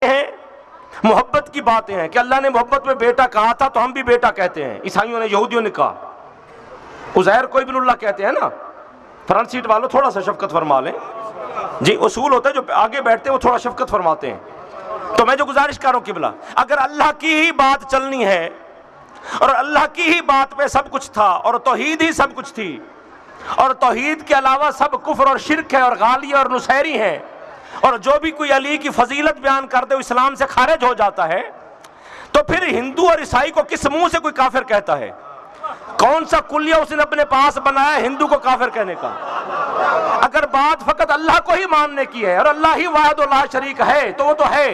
हैं, मोहब्बत की बातें हैं कि अल्लाह ने मोहब्बत में बेटा कहा था तो हम भी बेटा कहते हैं। ईसाइयों ने, यहूदियों ने कहा, उज़ैर को इब्नुल्लाह कहते हैं ना। फ्रंट सीट वालों थोड़ा सा शफकत फरमा लें जी, उसूल होता है जो आगे बैठते हैं वो थोड़ा शफकत फरमाते हैं। तो मैं जो गुजारिश कर रहा हूं किबला, अगर अल्लाह की ही बात चलनी है और अल्लाह की ही बात पे सब कुछ था और तौहीद ही सब कुछ थी और तौहीद के अलावा सब कुफ्र और शिरक है और गाली और नुसैरी है और जो भी कोई अली की फजीलत बयान कर दे वो इस्लाम से खारिज हो जाता है, तो फिर हिंदू और ईसाई को किस मुंह से कोई काफिर कहता है? कौन सा कुलिया उसने अपने पास बनाया हिंदू को काफिर कहने का? अगर बात फकत अल्लाह को ही मानने की है और अल्लाह ही वाहिद ला शरीक है तो वो तो है।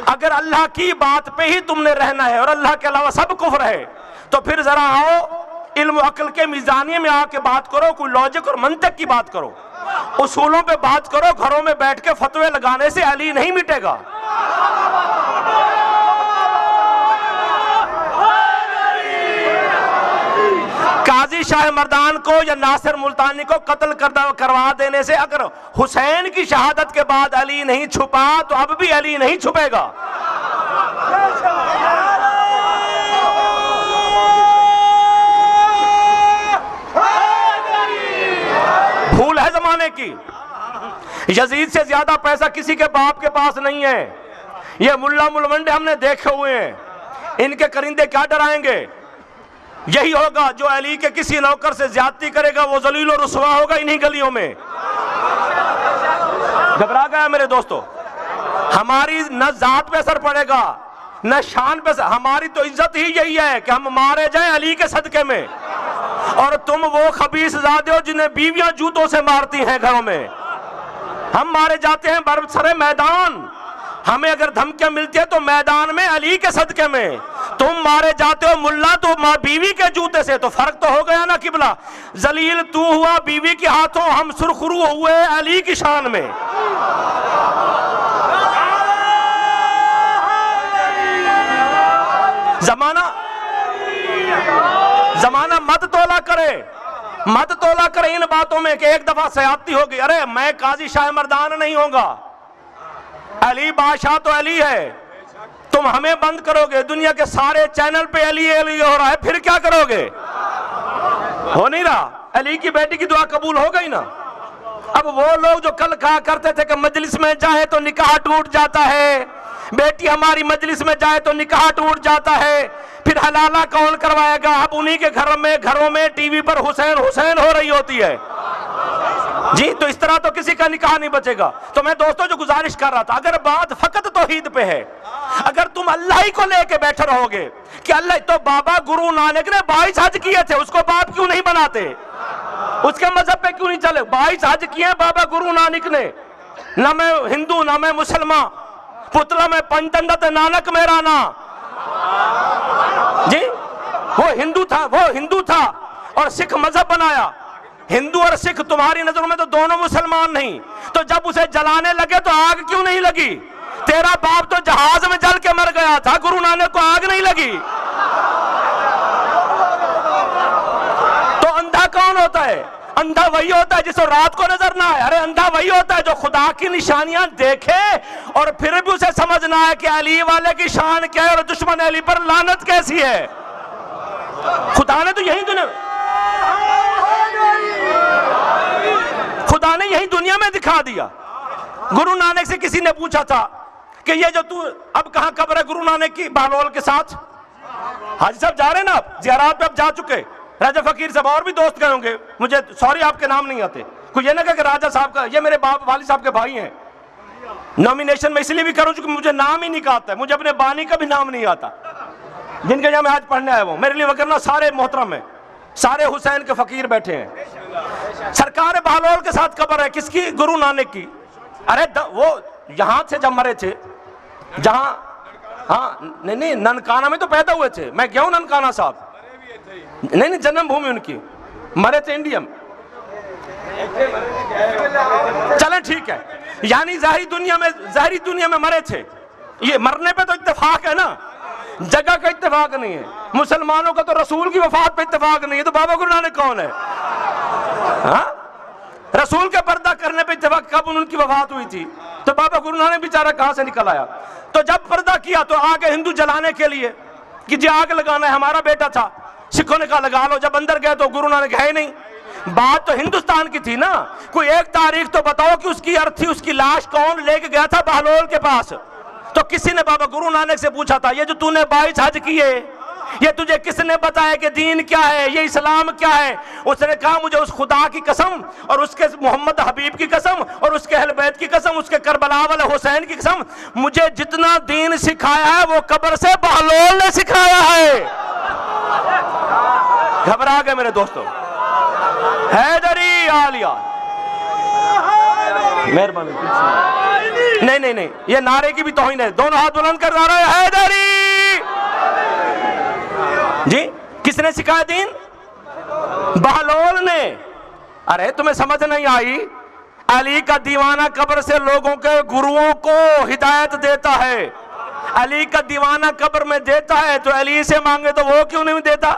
अगर अल्लाह की बात पे ही तुमने रहना है और अल्लाह के अलावा सब कुफ्र है, तो फिर जरा आओ इल्म अक्ल के मीज़ानिये में आके बात करो, कोई लॉजिक और मंतक की बात करो, उसूलों पे बात करो। घरों में बैठ के फतवे लगाने से अली नहीं मिटेगा। काजी शाह मर्दान को या नासिर मुल्तानी को कत्ल करवा देने से अगर हुसैन की शहादत के बाद अली नहीं छुपा तो अब भी अली नहीं छुपेगा। भूल है जमाने की। यजीद से ज्यादा पैसा किसी के बाप के पास नहीं है। ये मुल्ला मुलवंडे हमने देखे हुए हैं, इनके करिंदे क्या डराएंगे? यही होगा जो अली के किसी नौकर से ज्यादती करेगा वो जलील और रुसवा होगा इन्हीं गलियों में। घबरा गया मेरे दोस्तों। हमारी न जात पे असर पड़ेगा न शान पे, हमारी तो इज्जत ही यही है कि हम मारे जाएं अली के सदके में। और तुम वो खबीस ज़ादे हो जिन्हें बीवियां जूतों से मारती हैं घरों में। हम मारे जाते हैं बरसरे मैदान, हमें अगर धमकियां मिलती है तो मैदान में अली के सदके में। तुम मारे जाते हो मुल्ला तो माँ बीवी के जूते से, तो फर्क तो हो गया ना किबला। जलील तू हुआ बीवी के हाथों, हम सुरखरू हुए अली की शान में। जमाना मत तोला करे इन बातों में कि एक दफा सयाती होगी। अरे मैं काजी शाह मर्दान नहीं होगा, अली बादशाह तो अली है। तुम हमें बंद करोगे, दुनिया के सारे चैनल पे अली अली हो रहा है, फिर क्या करोगे? हो नहीं रहा। अली की बेटी की दुआ कबूल हो गई ना। अब वो लोग जो कल कहा करते थे कि मजलिस में जाए तो निकाह टूट जाता है, बेटी हमारी मजलिस में जाए तो निकाह टूट जाता है, फिर हलाला कौन करवाएगा? अब उन्हीं के घरों में टीवी पर हुसैन हुसैन हो रही होती है जी। तो इस तरह तो किसी का निकाह नहीं बचेगा। तो मैं दोस्तों जो गुजारिश कर रहा था, अगर बात फकत तौहीद पे है, अगर तुम अल्लाह ही को लेके बैठे रहोगे कि अल्लाह, तो बाबा गुरु नानक ने 22 हज किए थे, उसको बाप क्यों नहीं बनाते? उसके मजहब पे क्यों नहीं चले? 22 हज किए बाबा गुरु नानक ने। ना मैं हिंदू ना मैं मुसलमान, पुतला में पंचदंड नानक मेरा ना जी। वो हिंदू था और सिख मजहब बनाया। हिंदू और सिख तुम्हारी नजरों में तो दोनों मुसलमान नहीं, तो जब उसे जलाने लगे तो आग क्यों नहीं लगी? तेरा बाप तो जहाज में जल के मर गया था, गुरु नानक को आग नहीं लगी। तो अंधा कौन होता है? अंधा वही होता है जिसको रात को नजर ना आए। अरे अंधा वही होता है जो खुदा की निशानियां देखे और फिर भी उसे समझ ना आए कि अली वाले की शान क्या है और दुश्मन अली पर लानत कैसी है। खुदा ने तो यही दुनिया में दिखा दिया। गुरु नानक से किसी ने पूछा था कि ये जो तू अब कहां कब्र है गुरु नानक की? बहलोल के साथ। हाजी साहब जा रहे ना, आप ज़ियारत पे अब जा चुके। राजा फकीर साहब और भी दोस्त गए होंगे, मुझे सॉरी आपके नाम नहीं आते। कोई ये ना कहे कि राजा साहब का, ये मेरे बाप वाली साहब के भाई हैं। नॉमिनेशन में इसलिए भी करूं क्योंकि मुझे नाम ही नहीं आता है, मुझे अपने बानी का भी नाम नहीं आता जिनके यहाँ मैं आज पढ़ने आया हूँ। मेरे लिए वगरना सारे मोहतरम है, सारे हुसैन के फकीर बैठे हैं। सरकार बहलोल के साथ कब्र है किसकी? गुरु नानक की। अरे वो यहां से जब मरे थे, जहां, हाँ नहीं ननकाना में तो पैदा हुए थे। मैं गया हूं ननकाना साहब, नहीं जन्मभूमि उनकी, मरे थे इंडिया में। चलें ठीक है, यानी ज़ाहिरी दुनिया में मरे थे। ये मरने पे तो इत्तेफाक है ना, जगह का इत्तेफाक नहीं है। मुसलमानों का तो रसूल की वफात पे इत्तेफाक नहीं है, तो बाबा गुरु नानक कौन है? हाँ, रसूल के पर्दा करने पे इत्तेफाक, कब उनकी वफात हुई थी? तो बाबा गुरु नानक बेचारा कहां से निकल आया। तो जब पर्दा किया तो आगे हिंदू जलाने के लिए कि जी आग लगाना है, हमारा बेटा था, सिखों ने कहा लगा लो। जब अंदर गए तो गुरु नानक है ही नहीं। बात तो हिंदुस्तान की थी ना, कोई एक तारीख तो बताओ कि उसकी अर्थी, उसकी लाश कौन लेके गया था बहलोल के पास। तो किसी ने बाबा गुरु नानक से पूछा था, ये जो तूने 22 हज किए, ये तुझे किसने बताया कि दीन क्या है, ये इस्लाम क्या है? उसने कहा मुझे उस खुदा की कसम और उसके मोहम्मद हबीब की कसम और उसके अहले बैत की कसम, उसके करबला वाले हुसैन की कसम, मुझे जितना दीन सिखाया है वो कब्र से बहलोल ने सिखाया है। घबरा गए मेरे दोस्तों। हैदरी आलिया, मेहरबानी। नहीं नहीं नहीं, ये नारे की भी तौहीन है। दोनों हाथ बुलंद कर नारा हैदरी। जी किसने सिखाया दीन? बहलोल ने। अरे तुम्हें समझ नहीं आई? अली का दीवाना कब्र से लोगों के गुरुओं को हिदायत देता है। अली का दीवाना कब्र में देता है तो अली से मांगे तो वो क्यों नहीं देता?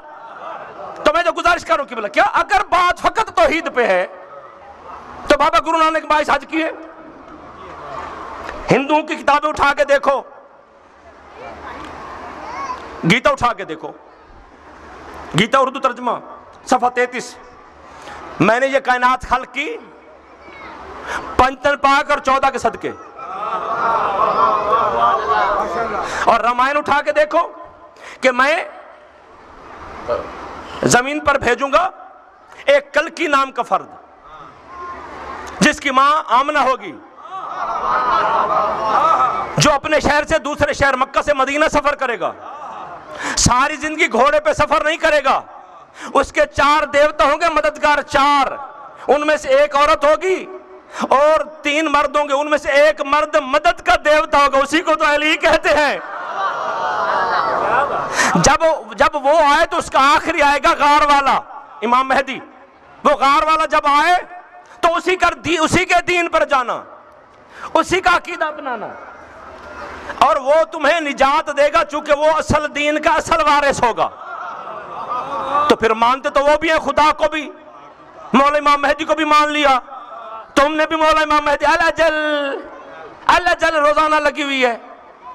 तो मैं जो गुजारिश करूं कि बोला क्या, अगर बात फकत तौहीद पे है तो बाबा गुरु नानक 22 हज किए। हिंदुओं की किताबें उठा के देखो, गीता उठा के देखो, गीता उर्दू तर्जुमा सफा 33। मैंने ये कायनात खल्क की पंचतन पाक और 14 के सदके। और रामायण उठा के देखो कि मैं जमीन पर भेजूंगा एक कल्की नाम का फर्द, जिसकी मां आमना होगी, जो अपने शहर से दूसरे शहर मक्का से मदीना सफर करेगा, सारी जिंदगी घोड़े पे सफर नहीं करेगा। उसके 4 देवता होंगे मददगार, 4, उनमें से एक औरत होगी और 3 मर्द होंगे, उनमें से एक मर्द मदद का देवता होगा, उसी को तो अली कहते हैं। जब वो आए तो उसका आखिरी आएगा गार वाला, इमाम मेहदी। वो गार वाला जब आए तो उसी के दीन पर जाना, उसी का अकीदा अपनाना, और वो तुम्हें निजात देगा, चूंकि वो असल दीन का असल वारिस होगा। तो फिर मानते तो वो भी है, खुदा को भी, मौला इमाम मेहदी को भी मान लिया। तुमने भी मौला इमाम मेहदी अल्लाह जल रोजाना लगी हुई है।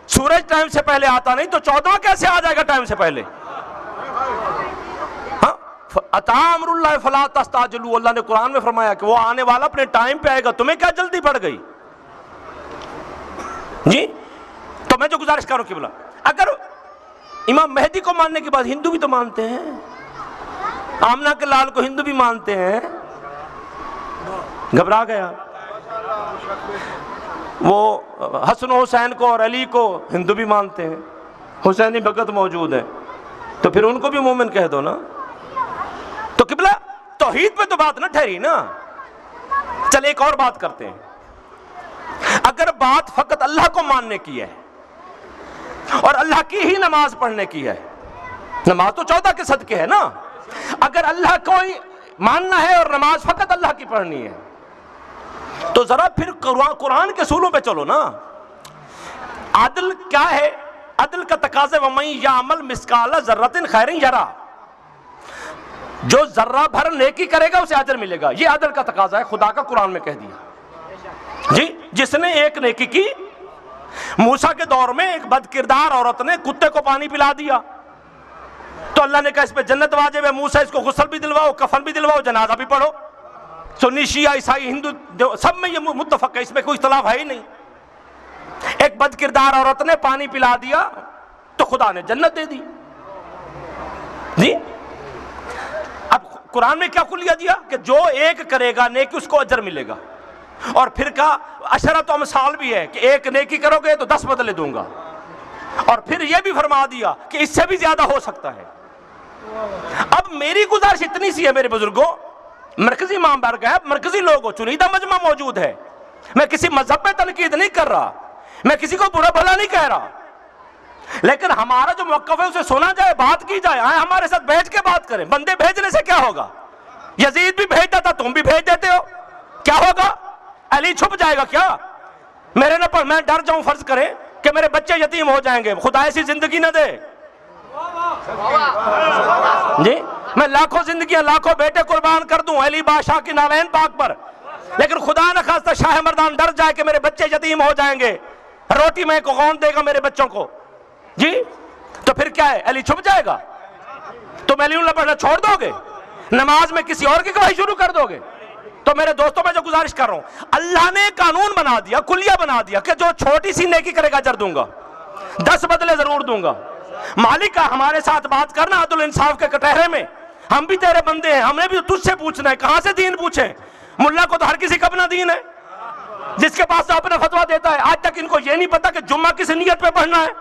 सूरज टाइम से पहले आता नहीं तो 14वां कैसे आ जाएगा टाइम से पहले? अतामरुल्लाह फला तस्ताजिलू, अल्लाह ने कुरान में फरमाया कि वो आने वाला अपने टाइम पे आएगा, तुम्हें क्या जल्दी पड़ गई जी? तो मैं जो गुजारिश करूं कि बोला, अगर इमाम मेहदी को मानने के बाद हिंदू भी तो मानते हैं, आमना के लाल को हिंदू भी मानते हैं। घबरा गया। वो हसन हुसैन को और अली को हिंदू भी मानते हैं, हुसैनी भगत मौजूद है, तो फिर उनको भी मोमिन कह दो ना। तो किबला तौहीद पे तो बात ना ठहरी ना। चल एक और बात करते हैं। अगर बात फकत अल्लाह को मानने की है और अल्लाह की ही नमाज पढ़ने की है, नमाज तो 14 के सदके है ना, अगर अल्लाह को ही मानना है और नमाज फकत अल्लाह की पढ़नी है, तो जरा फिर कुरान के सूलों पे चलो ना। आदल क्या है? अदल का तकाज़ा वमई यामल मिस्काला जर्रतिन खैरिन यरा, जो जर्रा भर नेकी करेगा उसे अजर मिलेगा। ये अदल का तकाज़ा है, खुदा का कुरान में कह दिया जी। जिसने एक नेकी की, मूसा के दौर में एक बदकिरदार औरत ने कुत्ते को पानी पिला दिया, तो अल्लाह ने कहा इस पे जन्नत वाजिब है, मूसा इसको गुस्ल भी दिलवाओ, कफन भी दिलवाओ, जनाजा भी पढ़ो। सुन्नी शिया ईसाई हिंदू सब में ये मुत्तफक है, इसमें कोई इख्तलाफ है ही नहीं। एक बदकिरदार औरत ने पानी पिला दिया तो खुदा ने जन्नत दे दी जी। अब कुरान में क्या कुलिया दिया कि जो एक करेगा नेकी उसको अजर मिलेगा, और फिर का अशरत अमसाल भी है कि एक नेकी करोगे तो 10 बदले दूंगा, और फिर यह भी फरमा दिया कि इससे भी ज्यादा हो सकता है। अब मेरी गुजारिश इतनी सी है मेरे बुजुर्गों, मरकजी इमाम बारगाह है, मरकजी लोग हो, चुनीदा मजमा मौजूद है, मैं किसी मजहब पे तनकीद नहीं कर रहा, मैं किसी को बुरा भला नहीं कह रहा, लेकिन हमारा जो मौक़िफ़ है उसे सुना जाए, बात की जाए, आए हमारे साथ बैठ के बात करें। बंदे भेजने से क्या होगा? यजीद भी भेजता था, तुम भी भेज देते हो, क्या होगा? अली छुप जाएगा क्या? मेरे न पर मैं डर जाऊं, फर्ज करें कि मेरे बच्चे यतीम हो जाएंगे, खुदा ऐसी जिंदगी न दे जी। मैं लाखों जिंदगियां, लाखों बेटे कुर्बान कर दूं अली बादशाह की नालैन पाक पर, लेकिन खुदा न खास्ता शाह मर्दान डर जाए कि मेरे बच्चे यतीम हो जाएंगे, रोटी मैं को कौन देगा मेरे बच्चों को जी, तो फिर क्या है, अली छुप जाएगा? तुम अलीउल्लाह पढ़ना छोड़ दोगे, नमाज में किसी और की गवाही शुरू कर दोगे? तो मेरे दोस्तों मैं जो गुजारिश कर रहा हूं, अल्लाह ने कानून बना दिया, कुलिया बना दिया कि जो छोटी सी नेकी करेगा अजर दूंगा, 10 बदले जरूर दूंगा। मालिक का हमारे साथ बात करना अदल इंसाफ के कटहरे में, हम भी तेरे बंदे हैं, हमने भी तुझसे पूछना है, कहां से दीन पूछे? मुल्ला को तो हर किसी का अपना दीन है, जिसके पास तो अपना फतवा देता है। आज तक इनको ये नहीं पता कि जुम्मा किस नियत पे पढ़ना है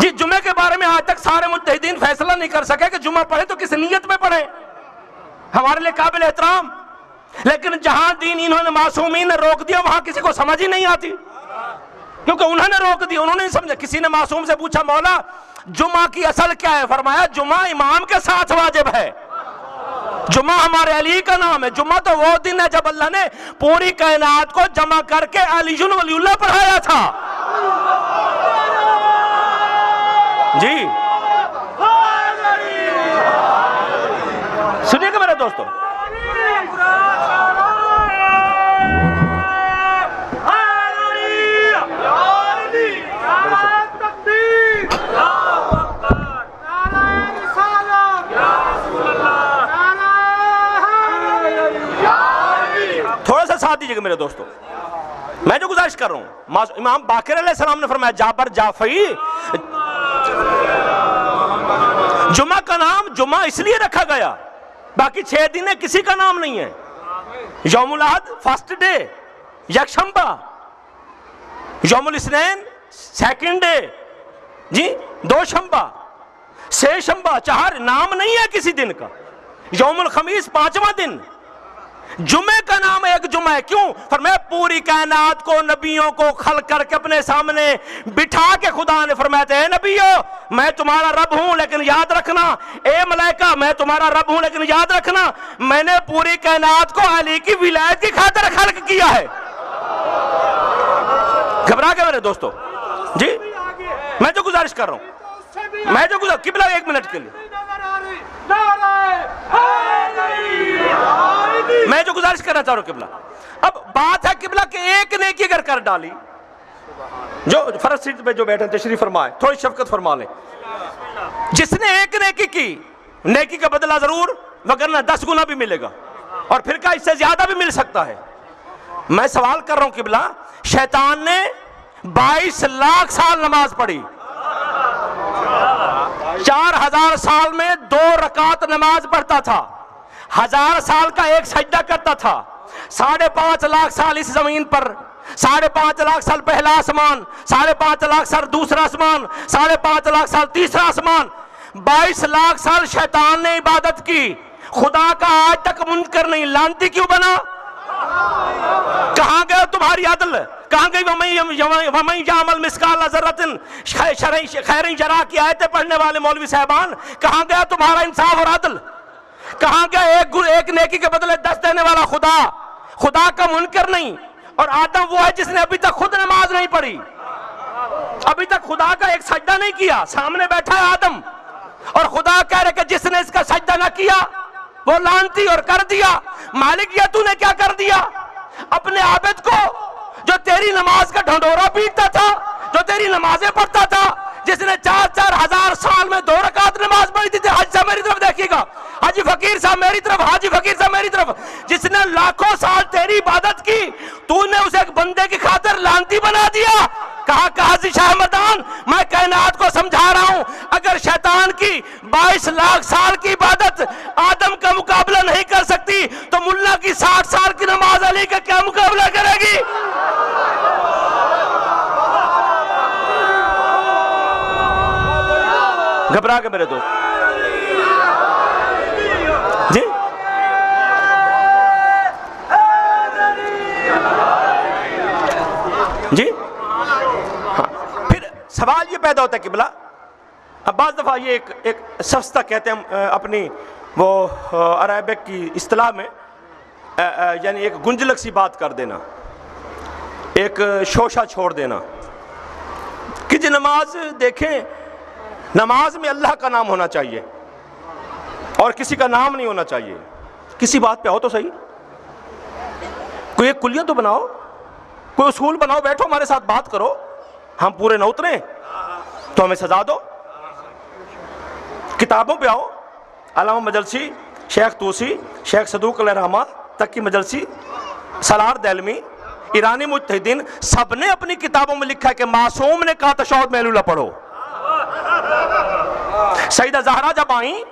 जी। जुम्मे के बारे में आज तक सारे मुज्तहिदीन फैसला नहीं कर सके कि जुम्मा पढ़े तो किस नियत में पढ़े। हमारे लिए काबिल एहतराम, लेकिन जहां दीन इन्होंने मासूमीन ने रोक दिया वहां किसी को समझ ही नहीं आती, क्योंकि उन्होंने रोक दिया, उन्होंने नहीं समझा। किसी ने मासूम से पूछा मौला जुम्मा की असल क्या है? फरमाया जुम्मा इमाम के साथ वाजिब है, जुम्मा हमारे अली का नाम है। जुम्मा तो वो दिन है जब अल्लाह ने पूरी कायनात को जमा करके अलीजुल वलीउल्लाह पढ़ाया था जी। सुनिएगा मेरे दोस्तों, थोड़ा सा साथ दीजिएगा मेरे दोस्तों, मैं जो गुजारिश कर रहा हूं, इमाम बाकिर अलैहिस्सलाम ने फरमाया जाबर जाफई, जुमा का नाम जुमा इसलिए रखा गया, बाकी 6 दिन है किसी का नाम नहीं है। यौमुल अहद फर्स्ट डे, यकशंबा, यौमुल इस्नैन सेकंड डे जी, 2 शंबा, 6 शंबा, 4 नाम नहीं है किसी दिन का। यौमुल खमीस 5वां दिन, जुमे का नाम एक जुमा है। क्यों? फरमाया पूरी कायनात को नबियों को खल करके अपने सामने बिठा के खुदा ने फरमाया थे, नबियों मैं तुम्हारा रब हूं लेकिन याद रखना, ए मलाइका मैं तुम्हारा रब हूं लेकिन याद रखना मैंने पूरी कायनात को अली की विलायत की खातिर खल्क किया है। घबरा गए मेरे दोस्तों जी? मैं जो गुजारिश कर रहा हूं, मैं जो गुजारिश, किबला 1 मिनट के लिए मैं जो गुजारिश करना चाह रहा हूं किबला, अब बात है किबला के एक नेकी अगर कर डाली, जो फर्ज सीट पे जो बैठे तशरीफ फरमाए, थोड़ी शफकत फरमा ले, जिसने एक नेकी की, नेकी का बदला जरूर वगरना 10 गुना भी मिलेगा और फिर का इससे ज्यादा भी मिल सकता है। मैं सवाल कर रहा हूं किबला, शैतान ने 22 लाख साल नमाज पढ़ी, 4000 साल में 2 रकात नमाज पढ़ता था, 1000 साल का एक सजदा करता था, 5.5 लाख साल इस जमीन पर, 5.5 लाख साल पहला आसमान, 5.5 लाख साल दूसरा आसमान, 5.5 लाख साल तीसरा आसमान, 22 लाख साल शैतान ने इबादत की, खुदा का आज तक मुनकर नहीं, लानती क्यों बना? कहां गए तुम्हारी अदल? कहां गई वमई यामल मिस्काल ज़र्रतिन खैरिन जरा की आयतें पढ़ने वाले मौलवी साहबान? कहां गया तुम्हारा इंसाफ और अदल? कहां गया एक नेकी के बदले 10 देने वाला खुदा? खुदा का मुनकर नहीं। और आदम वो है जिसने अभी तक खुद नमाज नहीं पढ़ी, अभी तक खुदा का एक सजदा नहीं किया, सामने बैठा है आदम और खुदा कह रहे कि जिसने इसका सजदा ना किया वो लानती, और कर दिया। मालिक ये तूने क्या कर दिया? अपने आबिद को जो तेरी नमाज का ढंढोरा पीटता था, जो तेरी नमाजें पढ़ता था, जिसने 4-4 हजार साल में 2 रकात नमाज पढ़ी थी। हाजी साहब मेरी तरफ देखिएगा, हाजी फकीर साहब मेरी तरफ, हाजी फकीर साहब मेरी तरफ, जिसने लाखों साल तेरी इबादत की, तूने उसे एक बंदे की खातिर लानती बना दिया। कहा हाजी शाह मर्दान, मैं कायनात को समझा रहा हूं, अगर शैतान की 22 लाख साल की इबादत आदम का मुकाबला नहीं कर सकती तो मुल्ला की 60 साल की नमाज अली का क्या मुकाबला करेगी? घबरा के मेरे दोस्त जी, जी हाँ। फिर सवाल ये पैदा होता है कि बोला, अब बाज़ दफ़ा ये एक सस्ता कहते हैं अपनी वो अरबिक की इस्तिलाह में, यानी एक गुंजलक सी बात कर देना, एक शोशा छोड़ देना कि जो नमाज देखें, नमाज में अल्लाह का नाम होना चाहिए और किसी का नाम नहीं होना चाहिए। किसी बात पे आओ तो सही, कोई एक कुलिया तो बनाओ, कोई उसूल बनाओ, बैठो हमारे साथ बात करो। हम पूरे न उतरे तो हमें सजा दो। किताबों पे आओ, अल्लामा मजलसी, शेख तूसी, शेख सदूक अलरहमा, तकी मजलसी, सलार दैलमी, ईरानी मुज्तहिदीन, सबने अपनी किताबों में लिखा है कि मासूम ने कहा तशहुद में अल्लाह पढ़ो। सईदा ज़हरा जब आई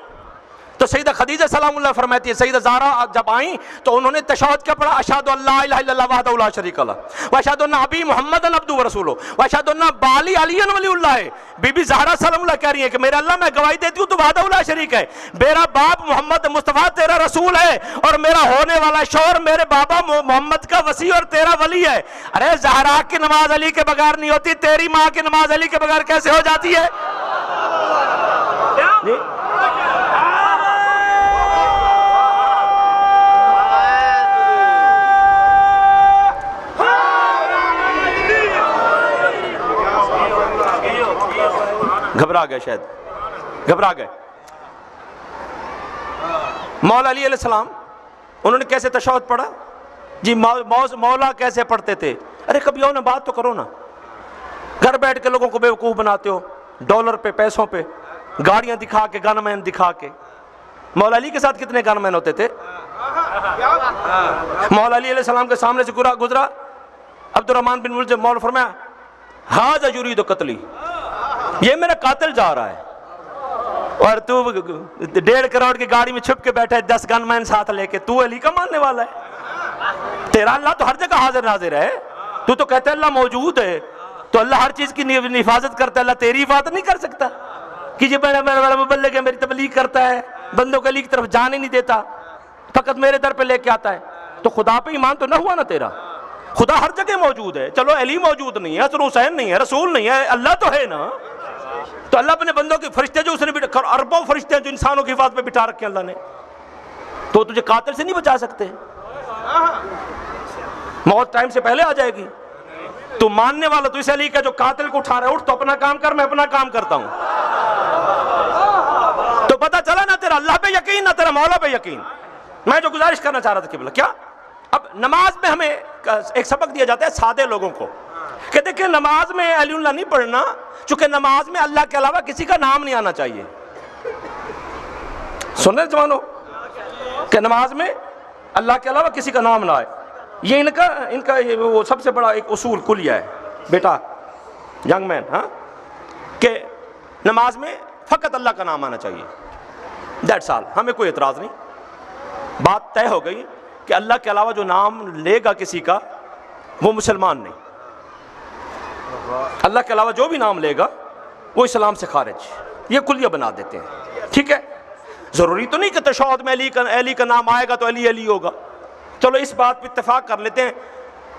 तो सईदा खदीजा सलामुल्लाह फरमाती है, सईदा ज़हरा जब आई तो उन्होंने तशहुद क्या पढ़ा? अशहदु अल्ला इलाहा इल्लल्लाह वहदहु ला शरीका लह व अशहदु अन्ना नबी मुहम्मदन अब्दुहु व रसूलुहु व अशहदु अन्ना बाली अलियन वलीउल्लाह है। बीबी ज़हरा सलामुल्लाह कह रही है कि मेरे अल्लाह मैं गवाही देती हूँ तो वहदहु ला शरीक है, मेरा बाप मोहम्मद मुस्तफ़ा तेरा रसूल है और मेरा होने वाला शौहर मेरे बाबा मोहम्मद का वसी और तेरा वली है। अरे ज़हरा की नमाज अली के बगैर नहीं होती, तेरी माँ की नमाज अली के बगैर कैसे हो जाती है? घबरा गए, शायद घबरा गए। मौला अली अलैहिस्सलाम उन्होंने कैसे तशहुद पढ़ा जी? मौला कैसे पढ़ते थे? अरे कभी आओ ना, बात तो करो ना। घर बैठ के लोगों को बेवकूफ बनाते हो, डॉलर पे, पैसों पे, गाड़ियां दिखा के, गनमैन दिखा के। मौला अली के साथ कितने गनमैन होते थे? मौला अली अलैहिस्सलाम के सामने से गुजरा अब्दुर्रहमान बिन मुलज़िम, मौला फरमाया हाज़ा युरीदु क़त्ली, ये मेरा कातिल जा रहा है, और तू 1.5 करोड़ की गाड़ी में छुप के बैठा है 10 गनमैन साथ लेके, तू अली का मानने वाला है? तेरा अल्लाह तो हर जगह हाजिर नाजिर है, तू तो कहता है अल्लाह मौजूद है, तो अल्लाह हर चीज की हिफाजत करता है, अल्लाह तेरी हिफाजत नहीं कर सकता कि ये बड़ा मुबल्लिग है, मेरी तबलीग करता है, बंदों के अली की तरफ जाने नहीं देता, फकत मेरे दर पे लेके आता है? तो खुदा पे ईमान तो ना हुआ ना तेरा। खुदा हर जगह मौजूद है, चलो अली मौजूद नहीं है, हसन हुसैन नहीं है, रसूल नहीं है, अल्लाह तो है ना। तो अल्लाह अपने बंदों के फरिश्ते जो उसने अरबों फरिश्ते हैं जो इंसानों की हिफाजत पे बिठा रखे अल्लाह ने, तो तुझे कातिल से नहीं बचा सकते। मौत टाइम से पहले आ जाएगी। तू मानने वाला, तू इस अली का जो कातिल को उठा रहा है, उठ तो अपना काम कर, मैं अपना काम करता हूं। तो पता चला ना तेरा अल्लाह पे यकीन, ना तेरा मौला पे यकीन। मैं जो गुजारिश करना चाह रहा था कि बोला क्या, अब नमाज में हमें एक सबक दिया जाता है सादे लोगों को कि देखिए नमाज में अलीउल्लाह नहीं पढ़ना, चूंकि नमाज में अल्लाह के अलावा किसी का नाम नहीं आना चाहिए। सुन रहे जवानों कि नमाज में अल्लाह के अलावा किसी का नाम ना आए, ये इनका ये वो सबसे बड़ा एक उसूल कुलिया है बेटा, यंग मैन, हाँ, कि नमाज में फ़कत अल्लाह का नाम आना चाहिए, दैट्स ऑल। हमें कोई एतराज़ नहीं, बात तय हो गई कि अल्लाह के अलावा जो नाम लेगा किसी का वो मुसलमान नहीं, अल्लाह के अलावा जो भी नाम लेगा वो इस्लाम से खारिज, ये कुलिया बना देते हैं। ठीक है, ज़रूरी तो नहीं कि तशहुद में अली का नाम आएगा तो अली अली होगा, चलो इस बात पे इत्तेफाक कर लेते हैं।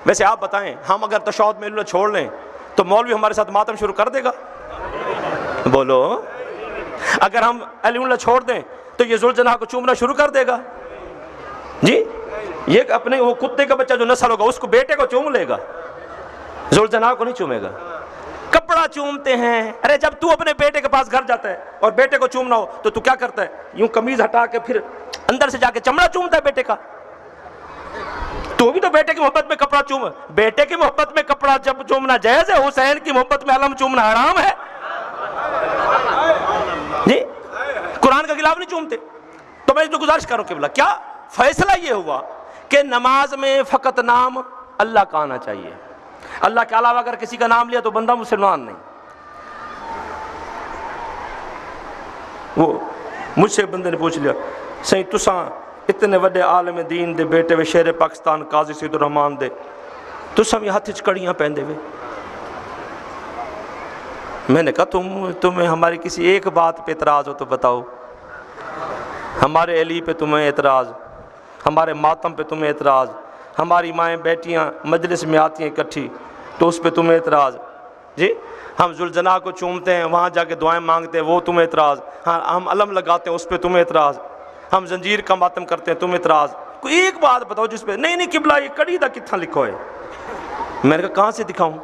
वैसे आप बताएं, हम अगर तशहुद में अल्लाह छोड़ लें तो मौलवी हमारे साथ मातम शुरू कर देगा? बोलो, अगर हम अली छोड़ दें तो ये ज़ुल्ज़ना को चूमना शुरू कर देगा जी? ये अपने वो कुत्ते का बच्चा जो नस्ल होगा उसको, बेटे को चूम लेगा, ज़ुल्ज़ना को नहीं चूमेगा। कपड़ा चूमते हैं, अरे जब तू अपने बेटे के पास घर जाता है और बेटे को चूमना हो तो तू क्या करता है? यूं कमीज हटा के फिर अंदर से जाके चमड़ा चूमता है बेटे का। तू भी तो बेटे की मोहब्बत में कपड़ा चूम, बेटे की मोहब्बत में कपड़ा जब चूमना जायज है, हुसैन की मोहब्बत में अलम चूमना हराम है जी? कुरान का खिलाफ नहीं चूमते। तो मैं तो गुजारिश करूं कि बोला क्या फैसला ये हुआ कि नमाज में फ़कत नाम अल्लाह का आना चाहिए, अल्लाह के अलावा अगर किसी का नाम लिया तो बंदा मुसलमान नहीं। वो मुझसे बंदे ने पूछ लिया, सही तुसा इतने वड्डे आलम दीन दे बेटे वे, शेर पाकिस्तान काजी सईदुर रहमान दे, तुसा भी हाथ च कड़ियाँ पहनते हुए। मैंने कहा तुम्हें हमारी किसी एक बात पे एतराज़ हो तो बताओ। हमारे अली पे तुम्हें एतराज़, हमारे मातम पे तुम्हें एतराज़, हमारी माएँ बेटियाँ मजलिस में आती हैं इकट्ठी तो उस पर तुम्हें एतराज़ जी? हम ज़ुल्ज़ना को चूमते हैं, वहाँ जाके दुआएं मांगते हैं, वो तुम्हें एतराज़। हाँ, हम अलम लगाते हैं, उस पर तुम्हें एतराज़। हम जंजीर का मातम करते हैं, तुम्हें एतराज़। कोई एक बात बताओ जिस पे नहीं किबला ये कड़ी दा कितना लिखो है। मैंने कहा कहाँ से दिखाऊँ?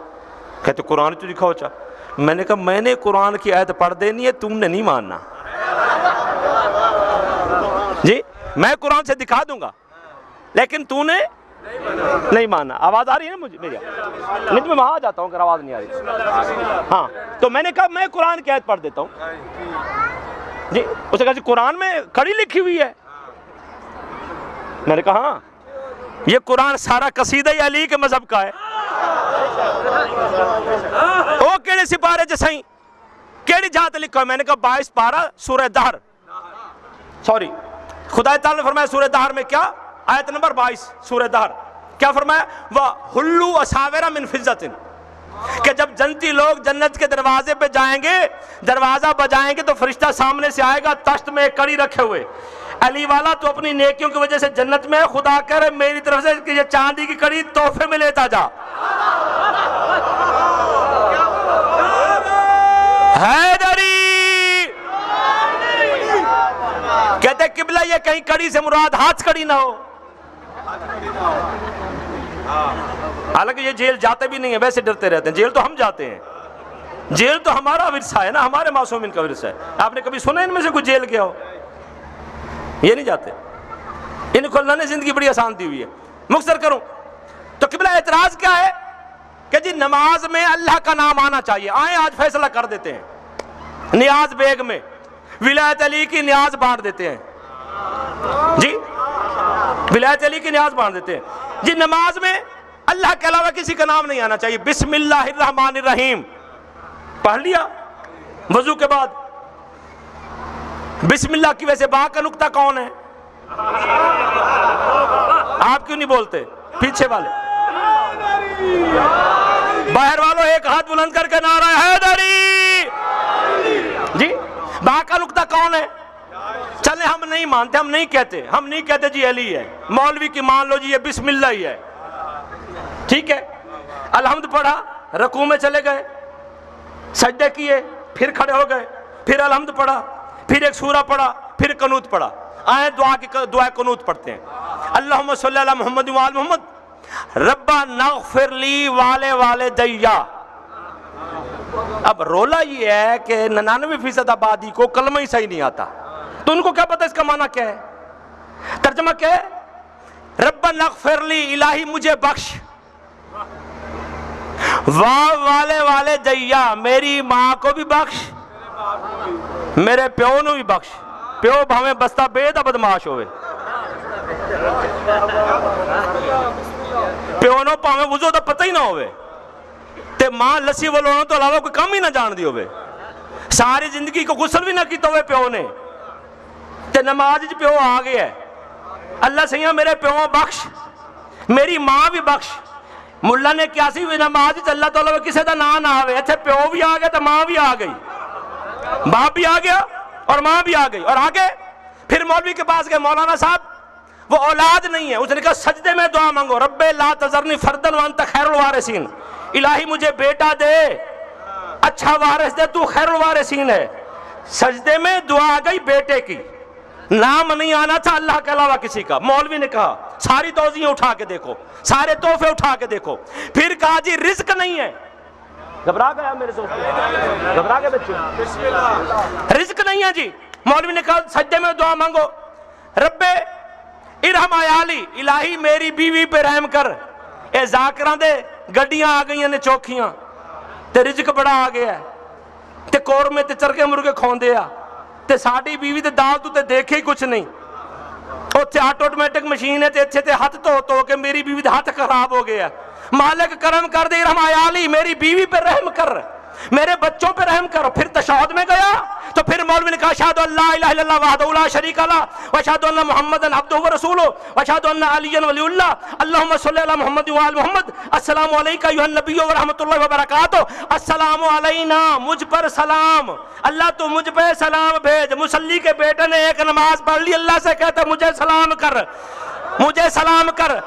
कहते कुरान तो दिखाओ चा। मैंने कहा मैंने कुरान की आयत पढ़ देनी है, तुमने नहीं मानना जी। मैं कुरान से दिखा दूंगा, लेकिन तूने नहीं माना। आवाज आ रही है ना मुझे मेरी? नहीं तो मैं वहां जाता हूँ अगर आवाज नहीं आ रही। हाँ, तो मैंने कहा मैं कुरान की आयत पढ़ देता हूँ जी। उसने कहा कुरान में कड़ी लिखी हुई है। मैंने कहा हाँ, ये कुरान सारा कसीदा अली के मजहब का है। ओ केड़े सिपारे जसाई केड़ी जात लिखो है? मैंने कहा 22 पारा सूरह दहर, सॉरी खुदा ताला ने फरमाया सूरह दहर में क्या, आयत नंबर 22 सूरह दहर, क्या फरमाया? वह हुल्लू असावेरा मिन फिज़्ज़तिन, कि जब जन्नती लोग जन्नत के दरवाजे पे जाएंगे, दरवाजा बजाएंगे तो फरिश्ता सामने से आएगा तख्त में एक कड़ी रखे हुए। अली वाला तो अपनी नेकियों की वजह से जन्नत में, खुदा कह रहे मेरी तरफ से कि ये चांदी की कड़ी तोहफे में लेता जा। हैदरी कहते किबला ये कहीं कड़ी से मुराद हाथ कड़ी ना हो। हालांकि ये जेल जाते भी नहीं है, वैसे डरते रहते हैं। जेल तो हम जाते हैं, जेल तो हमारा विरसा है ना, हमारे मासूमिन का विरसा है। आपने कभी सुना इनमें से कोई जेल गया हो? ये नहीं जाते। इनको अल्लाह ने जिंदगी बड़ी आसान दी हुई है। मुख्तसर करूं तो किबला एतराज क्या है कि जी नमाज में अल्लाह का नाम आना चाहिए। आए आज फैसला कर देते हैं। नियाज बेग में विलायत अली की न्याज बांट देते हैं जी, विलायत अली की न्याज बांट देते हैं जी। नमाज में अल्लाह के अलावा किसी का नाम नहीं आना चाहिए। बिस्मिल्लाहिर्रहमानिर्रहीम पढ़ लिया वजू के बाद। बिस्मिल्लाह की वैसे बा का नुक्ता कौन है? आप क्यों नहीं बोलते? पीछे वाले बाहर वालों एक हाथ बुलंद करके नारा हैदरी जी। बा का नुक्ता कौन है? चले हम नहीं मानते, हम नहीं कहते, हम नहीं कहते जी अली है। मौलवी की मान लो जी ये बिस्मिल्लाह ही है, ठीक है। अलहम्द पढ़ा, रकू में चले गए, सजदे किए, फिर खड़े हो गए, फिर अलहम्द पढ़ा, फिर एक सूरा पढ़ा, फिर कनूत पढ़ा। आए दुआ कनूत पढ़ते हैं। अल्लाहुम्मा सल्ली अला मुहम्मद व आल मुहम्मद रब्बा नग़फ़िर ली वाले वाले दैया। अब रोला ये है कि 99% आबादी को कलमा ही सही नहीं आता, तो उनको क्या पता इसका माना क्या है? तर्जमा क्या है? रब्बा नग़फ़िर ली, इलाही मुझे बख्श, वाह वाले वाले दैया, मेरी माँ को भी बख्श, मेरे प्यो नु भी बख्श। प्यो भावे बस्ता बेदा बदमाश होवे, प्यो नो भावे वुज़ू दा पता ही ना होवे, ते मां लस्सी वलोण तो अलावा कोई काम ही ना जानदी होवे, सारी जिंदगी को गुस्ल भी ना कीता होवे प्यो ने, ते नमाज च प्यो आ गया है। अल्लाह सैया मेरे प्यो बख्श, मेरी मां भी बख्श। मुल्ला ने क्या सी नमाज च अल्लाह तआला किसी दा नाम ना आवे, इत्थे प्यो भी आ गया तो मां भी आ गई, बाप भी आ गया और मां भी आ गई। और आगे फिर मौलवी के पास गए, मौलाना साहब वो औलाद नहीं है, उसने कहा सजदे में दुआ मांगो, रब्बे ला तज़रनी फर्दन व अंत खैरुल वारिसीन, इलाही मुझे बेटा दे, अच्छा वारिस दे, तू खैरुल वारिसीन है। सजदे में दुआ आ गई बेटे की, नाम नहीं आना था अल्लाह के अलावा किसी का। मौलवी ने कहा सारी तौज़ीहें उठा के देखो, सारे तोहफे उठा के देखो। फिर कहा जी रिज्क नहीं है, घबरा गया मेरे दोस्त, घबरा गए बच्चे, रिज्क नहीं है जी। मौलवी ने कहा सजदे में दुआ मांगो, रब्बे इरहम आयाली, इलाही मेरी बीवी पे रहम कर। ए जाकिरां दे गड्डियां आ गई ने चौखियां, ते रिज्क बड़ा आ गया, ते कोरमे ते चरके मुर्गे खांदे आ, ते साडी बीवी ते दाल तू ते देखे ही कुछ नहीं। उत्थे ऑटोमेटिक मशीन है, ते इत्थे ते हाथ धो धो के मेरी बीवी दे हाथ खराब हो गया। मालिक करम कर दे, इरहम आयाली, मेरी बीवी पे रहम कर, मेरे बच्चों पे रहम करो। फिर तशहुद में गया तो फिर मौलवी ने कहा अशहदु अल्ला इलाहा इल्लल्लाह वहदहु ला शरीका लह व अशहदु अन्ना मुहम्मदन अब्दुहु व रसूलुहु व अशहदु अन्ना अलिय्यन वलियुल्लाह। अल्लाहुम्मा सल्लि अला मुहम्मद व आल मुहम्मद। अस्सलामु अलैका अय्युहन नबिय्यु व रहमतुल्लाहि व बरकातुहू। अस्सलामु अलैना, मुझ पर सलाम, अल्लाह तू मुझ पे सलाम भेज। मुसल्ली के बेटे ने एक नमाज पढ़ ली, अल्लाह से कहता मुझे सलाम कर, मुझे सलाम कर,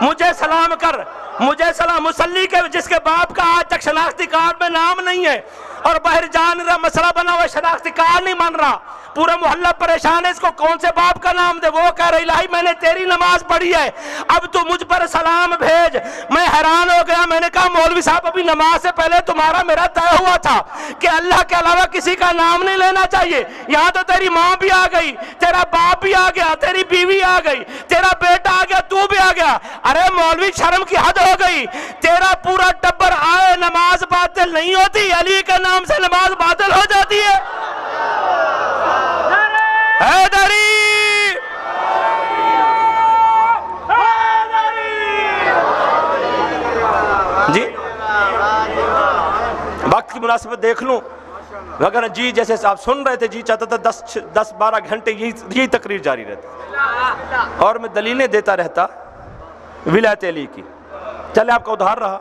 मुझे सलाम कर, मुझे सलाम। मुसल्ली के जिसके बाप का आज तक शनाख्ती कार्ड में नाम नहीं है, और बाहर जान रहा, मसला बना हुआ, शनाख्ती कार्ड नहीं मान रहा, पूरा मोहल्ला परेशान है, इसको कौन से बाप का नाम दे। वो कह रही इलाही मैंने तेरी नमाज पढ़ी है, अब तू मुझ पर सलाम भेज। मैं हैरान हो गया, मैंने कहा मौलवी साहब अभी नमाज से पहले तुम्हारा मेरा तय हुआ था कि अल्लाह के अलावा किसी का नाम नहीं लेना चाहिए। यहाँ तो तेरी माँ भी आ गई, तेरा बाप भी आ गया, तेरी बीवी आ गई, तेरा बेटा आ गया, तू भी आ गया। अरे मौलवी शर्म की हद हो गई, तेरा पूरा टब्बर आए, नमाज बातिल नहीं होती, अली के नाम से नमाज बातिल हो जाती है। हैदरी जी, वक्त की मुनासिबत देख लूं, अगर जी जैसे आप सुन रहे थे, जी चाहता था 10-12 घंटे यही तकरीर जारी रहती और मैं दलीलें देता रहता विलायत अली की। चले आपका उधार रहा,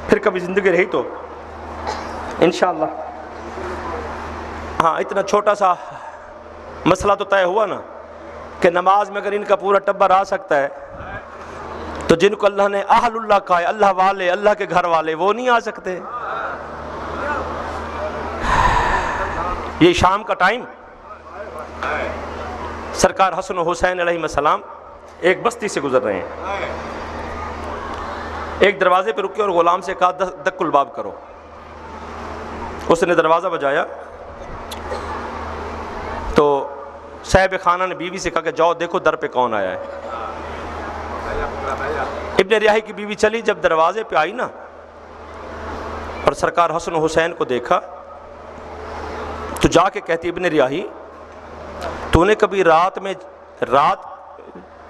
फिर कभी जिंदगी रही तो इंशाअल्लाह। हाँ, इतना छोटा सा मसला तो तय हुआ ना कि नमाज में अगर इनका पूरा टब्बर आ सकता है तो जिनको अल्लाह ने अहलुल्लाह कहा है, अल्लाह वाले, अल्लाह के घर वाले, वो नहीं आ सकते। ये शाम का टाइम, सरकार हसन हुसैन अलैहिस्सलाम एक बस्ती से गुजर रहे हैं। एक दरवाजे पे रुके और गुलाम से कहा दक्कुल बाब करो। उसने दरवाज़ा बजाया तो साहिब खाना ने बीवी से कहा कि जाओ देखो दर पे कौन आया है। इब्ने रियाही की बीवी चली, जब दरवाजे पे आई ना और सरकार हसन हुसैन को देखा तो जाके कहती, इब्ने रियाही तूने कभी रात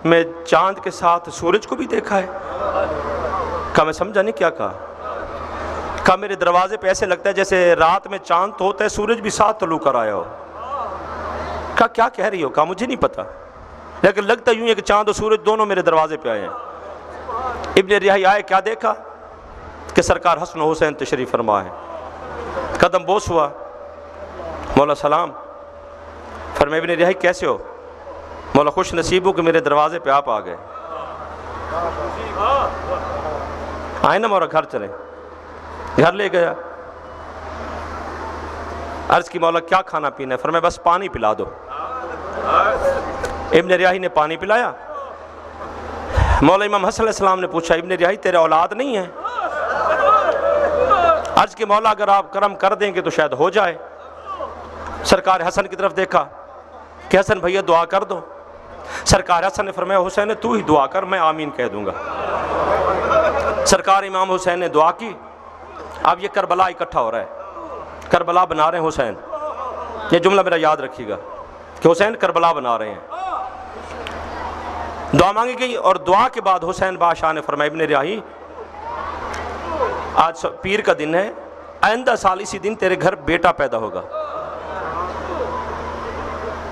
में चांद के साथ सूरज को भी देखा है? कहा मैं समझा नहीं क्या कहा। कहा मेरे दरवाजे पे ऐसे लगता है जैसे रात में चांद तो होता है, सूरज भी साथ तलू कर आया हो। कहा क्या कह रही हो? कहा मुझे नहीं पता, लेकिन लगता यूं है कि चांद और सूरज दोनों मेरे दरवाजे पे आए हैं। इब्ने रियाही आए, क्या देखा कि सरकार हसन हुसैन तशरीफ फरमा है। कदम बोस हुआ, मौला सलाम। फरमाया इब्ने रियाही कैसे हो? मौला खुश नसीब हो कि मेरे दरवाजे पे आप आ गए। आए ना मौला, घर चले। घर ले गया, अर्ज की मौला क्या खाना पीना है? फरमाया बस पानी पिला दो। इब्ने रियाही ने पानी पिलाया। मौला इमाम हसन अलैहिस्सलाम ने पूछा, इब्ने रियाही तेरे औलाद नहीं है? अर्ज की मौला अगर आप करम कर देंगे तो शायद हो जाए। सरकार हसन की तरफ देखा कि हसन भैया दुआ कर दो। सरकार हसन ने फरमाया हुसैन तू ही दुआ कर, मैं आमीन कह दूंगा। सरकार इमाम हुसैन ने दुआ की। अब ये करबला इकट्ठा हो रहा है, करबला बना रहे हैं हुसैन। ये जुमला मेरा याद रखिएगा कि हुसैन करबला बना रहे हैं। दुआ मांगी गई और दुआ के बाद हुसैन बादशाह ने फरमाया इब्ने रियाही आज पीर का दिन है, आइंदा साल इसी दिन तेरे घर बेटा पैदा होगा,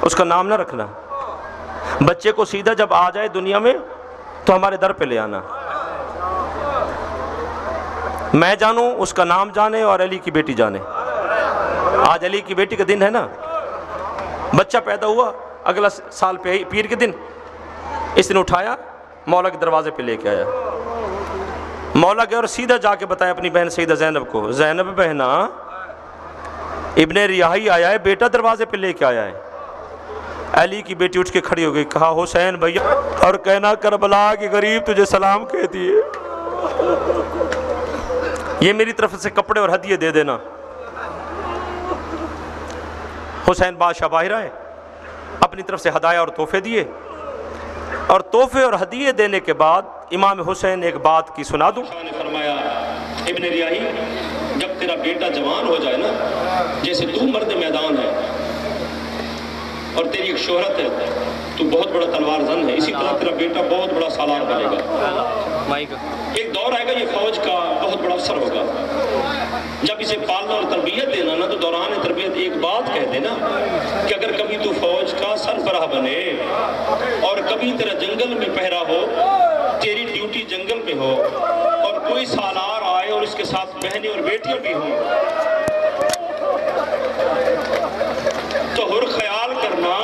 उसका नाम ना रखना। बच्चे को सीधा जब आ जाए दुनिया में तो हमारे दर पे ले आना। मैं जानूं, उसका नाम जाने और अली की बेटी जाने। आज अली की बेटी का दिन है ना, बच्चा पैदा हुआ अगला साल पे पीर के दिन। इस दिन उठाया, मौला के दरवाजे पे लेके आया। मौला गया और सीधा जाके बताया अपनी बहन सईदा ज़ैनब को, ज़ैनब बहना इब्ने रियाही आया है, बेटा दरवाजे पे लेके आया है। अली की बेटी उठ के खड़ी हो गई, कहा हुसैन भैया और कहना करबला की गरीब तुझे सलाम कहती है, ये मेरी तरफ से कपड़े और हदिये दे देना। हुसैन बादशाह बाहर आए, अपनी तरफ से हदाया और तोहफे दिए, और तोहफे और हदिये देने के बाद इमाम हुसैन एक बात की सुना दूं। फरमाया इब्ने रियाही जब तेरा बेटा जवान हो जाए ना, जैसे तू मर्द मैदान है और तेरी एक शोहरत है, तू बहुत बड़ा तलवार जन है, इसी तरह तेरा बेटा बहुत बड़ा सालार बनेगा। एक दौर आएगा ये फौज का बहुत बड़ा अवसर होगा, जब इसे पालना और तरबियत देना ना, तो दौरान तरबियत एक बात कह देना कि अगर कभी तू फौज का सरबराह बने और कभी तेरा जंगल में पहरा हो, तेरी ड्यूटी जंगल में हो और कोई सालार आए और उसके साथ बहनें और बेटियां भी हों, तो हुर ख्याल करना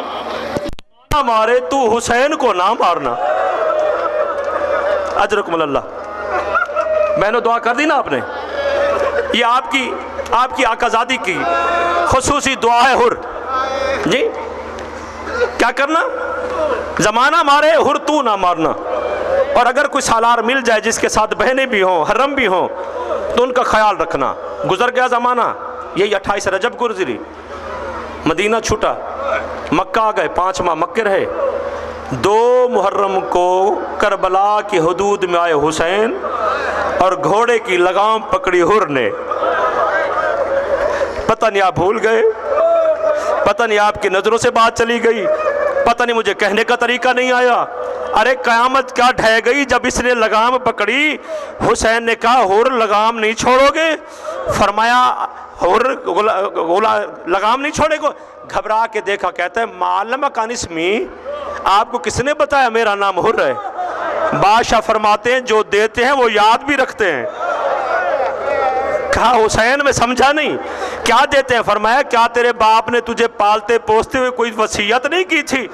मारे तू हुसैन को ना मारना। अजरकुमुल्लाह। मैंने दुआ कर दी ना आपने, ये आपकी आपकी आकाजादी की खुसूसी दुआ है हुर जी। क्या करना, जमाना मारे हुर तू ना मारना। और अगर कोई सालार मिल जाए जिसके साथ बहनें भी हों, हर्रम भी हों, तो उनका ख्याल रखना। गुजर गया ज़माना, यही 28 रजब गुजरी, मदीना छूटा, मक्का आ गए, 5 माह मक्के रहे। 2 मुहर्रम को करबला की हदूद में आए हुसैन और घोड़े की लगाम पकड़ी हुर ने। पता नहीं आप भूल गए, पता नहीं आपकी नज़रों से बात चली गई, पता नहीं मुझे कहने का तरीका नहीं आया। अरे क़यामत क्या ढह गई जब इसने लगाम पकड़ी। हुसैन ने कहा हुर लगाम नहीं छोड़ोगे? फरमाया हुर लगाम नहीं छोड़ेगो? घबरा के देखा, कहता है मालम कानिस्मी, आपको किसने बताया मेरा नाम हुर है? बादशाह फरमाते हैं जो देते हैं वो याद भी रखते हैं। कहा हुसैन में समझा नहीं, क्या देते हैं? फरमाया क्या तेरे बाप ने तुझे पालते पोसते हुए कोई वसीयत नहीं की थी?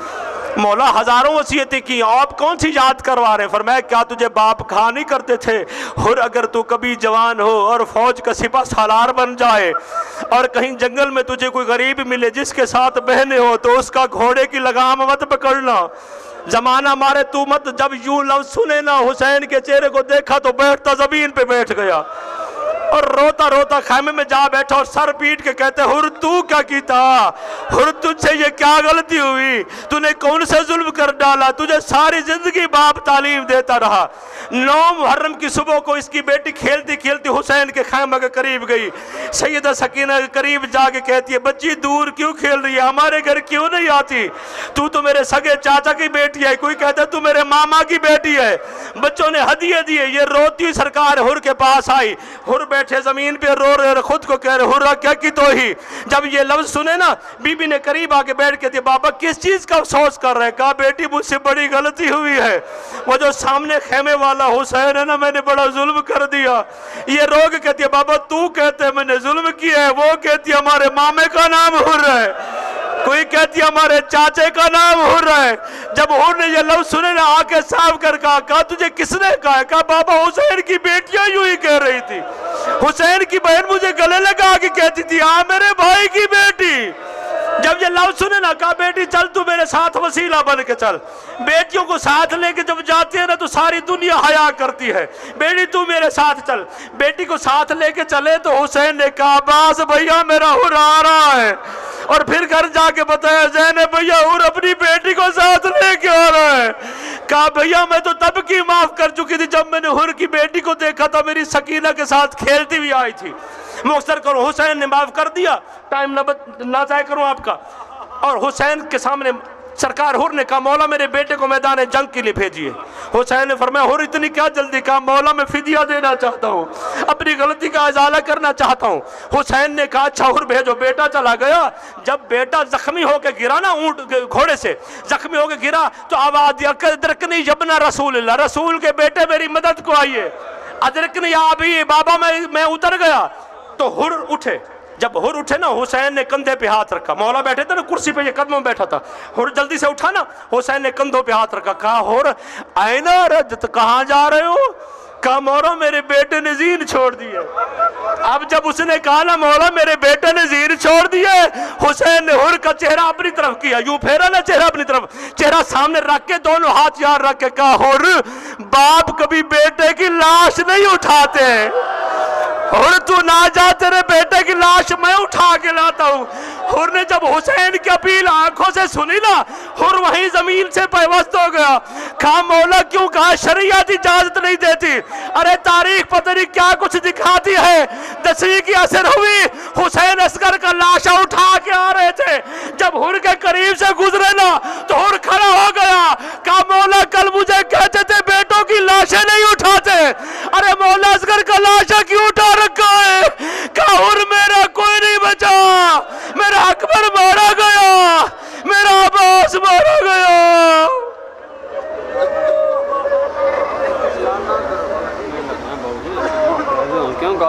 मौला हजारों वसीयतें की, आप कौन सी याद करवा रहे हैं? फरमाया क्या तुझे बाप कहा नहीं करते थे हुर अगर तू कभी जवान हो और फौज का सिपा सालार बन जाए और कहीं जंगल में तुझे कोई गरीब मिले जिसके साथ बहने हो तो उसका घोड़े की लगाम मत पकड़ना, जमाना मारे तू मत। जब यूं लफ्ज सुने ना, हुसैन के चेहरे को देखा तो बैठता जमीन पे बैठ गया और रोता रोता खैमे में जा बैठा और सर पीट के कहते हुर तू क्या कीता? हुर तुझसे ये क्या गलती हुई? तूने कौन सा जुल्म कर डाला? तुझे सारी जिंदगी बाप तालीम देता रहा। 9 मुहर्रम की सुबह को इसकी बेटी खेलती खेलती हुसैन के खैमे के करीब गई। सैयदा सकीना के करीब जाके कहती है बच्ची दूर क्यों खेल रही है, हमारे घर क्यों नहीं आती? तू तो मेरे सगे चाचा की बेटी है, कोई कहता है तू मेरे मामा की बेटी है। बच्चों ने हदिये दिए, ये रोती हुई सरकार हुर के पास आई। हुर बैठे जमीन पे रो रहे, खुद को कह रहे हुर्रा क्या की तो ही। जब ये लफ्ज सुने ना, बीबी ने करीब आके बैठ के थी, बाबा किस चीज का अफसोस कर रहे? कहा बेटी मुझसे बड़ी गलती हुई है, वो जो सामने खेमे वाला हुसैन है ना, मैंने बड़ा जुल्म कर दिया। ये रोग कहती है बाबा तू कहते मैंने जुल्म किया है, वो कहती है हमारे मामे का नाम हुर है, कोई कहती है हमारे चाचे का नाम हुर है। जब हुर ने ये लफ्ज सुने ना, आके साफ कर कहा तुझे किसने कहा? कहा बाबा हुसैन की बेटियां यूं ही कह रही थी, हुसैन की बहन मुझे गले लगा के कहती थी हाँ मेरे भाई की बेटी। जब ये लफ्ज सुने ना, कहा बेटी चल तू मेरे साथ वसीला बन के चल। बेटियों को साथ लेके जब जाती है ना तो सारी दुनिया हया करती है, बेटी तू मेरे साथ चल। बेटी को साथ लेके चले तो हुसैन ने कहा बास भैया मेरा हुर आ रहा है, और फिर घर जाके बताया ज़ैनब भैया हुर अपनी बेटी को साथ लेके आ रहा है। कहा भैया मैं तो तब की माफ कर चुकी थी जब मैंने हुर की बेटी को देखा था, मेरी सकीना के साथ खेलती हुई आई थी। मुख्तर करो, हुसैन ने माफ कर दिया, टाइम ना जाया करूं आपका। और हुसैन के सामने सरकार हुर ने कहा मौला मेरे बेटे को मैदान जंग के लिए भेजिए। हुसैन ने फरमाया हुर इतनी क्या जल्दी? कहा मौला मैं फिदिया देना चाहता हूँ, अपनी गलती का इजाला करना चाहता हूँ। हुसैन ने कहा अच्छा हुर भेजो। बेटा चला गया। जब बेटा जख्मी होकर गिरा ना, ऊंट घोड़े से जख्मी होकर गिरा तो आवाज दिया अदरकनी यब्ना रसूलुल्लाह, रसूल के बेटे मेरी मदद को आइए। अदरकनी अभी बाबा मैं उतर गया। तो हुर उठे। जब हुर उठे ना, हुसैन ने कंधे पे हाथ रखा। मौला बैठे थे ना कुर्सी पे, ये कदमों में बैठा था। हुर जल्दी से उठा ना, हुसैन ने कंधों पे हाथ रखा। कहा हुर आईना रजत कहाँ जा रहे हो? कहा मौला मेरे बेटे ने जीन छोड़ दी है। अब जब उसने कहा ना मौला मेरे बेटे ने जीन छोड़ दी है, हुसैन ने हुर का चेहरा अपनी तरफ किया, यूं फेरा ना चेहरा अपनी तरफ, चेहरा सामने रख के दोनों हाथ यार रख के कहा हुर बाप कभी बेटे की लाश नहीं उठाते, हुर तू ना जा, तेरे बेटे की लाश मैं उठा के लाता हूँ। हुर ने जब हुसैन की अपील आंखों से सुनी ना, हुर वहीं जमीन से पैवस्त हो गया। कहा मौला क्यों? कहा शरीयत इजाजत नहीं देती। अरे तारीख पता नहीं क्या कुछ दिखाती है। 10वीं की असर हुई, हुसैन असगर का लाशा उठा के आ रहे थे। जब हुर के करीब से गुजरे ना तो हुर खड़ा हो गया। कहा मौला कल मुझे कहते थे बेटों की लाशें नहीं उठाते, अरे मौला असगर का लाशा क्यों उठा रखा है? कहा हुर मेरा कोई नहीं बचा, मेरा अकबर मारा गया, मेरा